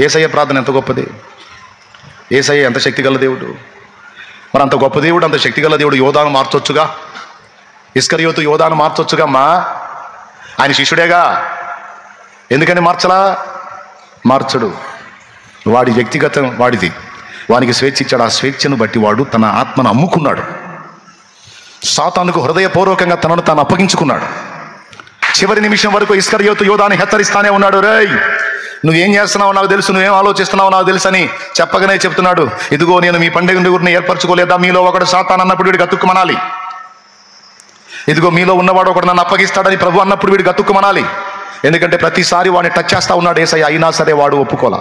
యేసయ్య ప్రార్థన ఎంత గొప్పది, యేసయ్య ఎంత శక్తిగల దేవుడు. మరి అంత గొప్ప దేవుడు, అంత శక్తిగల దేవుడు యోధాను మార్చొచ్చుగా, ఇస్కరియోతు యోధాను మార్చొచ్చుగా అమ్మా. ఆయన శిష్యుడేగా, ఎందుకని మార్చలా? మార్చడు. వాడి వ్యక్తిగతం వాడిది, వానికి స్వేచ్ఛ ఇచ్చాడు. ఆ స్వేచ్ఛను బట్టి వాడు తన ఆత్మను అమ్ముకున్నాడు. సాతానుకు హృదయపూర్వకంగా తనను తాను అప్పగించుకున్నాడు. చివరి నిమిషం వరకు ఇస్కరియోతు యోధాన్ని హెచ్చరిస్తానే ఉన్నాడు. రేయ్, నువ్వేం చేస్తున్నావో నాకు తెలుసు, నువ్వేం ఆలోచిస్తున్నావో నాకు తెలుసు అని చెప్పగానే చెప్తున్నాడు, ఇదిగో నేను మీ పండుగ ఊరిని ఏర్పరచుకోలేదా, మీలో ఒకడు సాతాను అన్నప్పుడు వీడికి అతుక్కుమనాలి. ఇదిగో మీలో ఉన్నవాడు ఒకడు నన్ను అప్పగిస్తాడని ప్రభు అన్నప్పుడు వీడికి అతుక్కుమనాలి. ఎందుకంటే ప్రతిసారి వాడిని టచ్ చేస్తా ఉన్నాడు యేసయ్య, అయినా సరే వాడు ఒప్పుకోలా.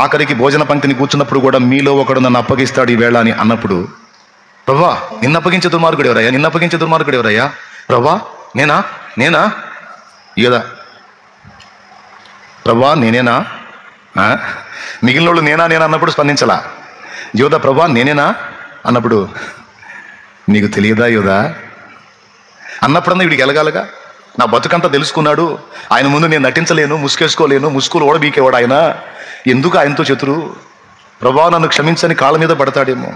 ఆఖరికి భోజన పంక్తిని కూర్చున్నప్పుడు కూడా మీలో ఒకడు నన్ను అప్పగిస్తాడు ఈ వేళ అని అన్నప్పుడు, ప్రభా నిన్ను అప్పగించే దుర్మార్గుడు ఎవరయ్యా, నిన్ను అప్పగించే దుర్మార్గుడు ఎవరయ్యా? ప్రభా నేనా యోధా, ప్రభా నేనేనా? మిగిలిన వాళ్ళు నేనా అన్నప్పుడు స్పందించలా. యోధా ప్రభా నేనేనా అన్నప్పుడు, నీకు తెలియదా యోధా అన్నప్పుడన్నా వీడికి ఎలగాలగా. నా బతుకంతా తెలుసుకున్నాడు, ఆయన ముందు నేను నటించలేను, ముసుకేసుకోలేను, ముసుగులు ఓడబీకేవాడు ఆయన, ఎందుకు ఆయనతో శత్రు? ప్రభా నన్ను క్షమించని కాళ్ళ మీద పడతాడేమో.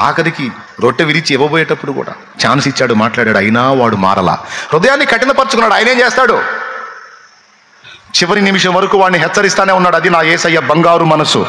ఆఖరికి రొట్టె విరిచి ఇవ్వబోయేటప్పుడు కూడా ఛాన్స్ ఇచ్చాడు, మాట్లాడాడు, అయినా వాడు మారలా. హృదయాన్ని కఠినపరుచుకున్నాడు. ఆయన ఏం చేస్తాడు? చివరి నిమిషం వరకు వాడిని హెచ్చరిస్తానే ఉన్నాడు. అది నా యేసయ్య బంగారు మనసు.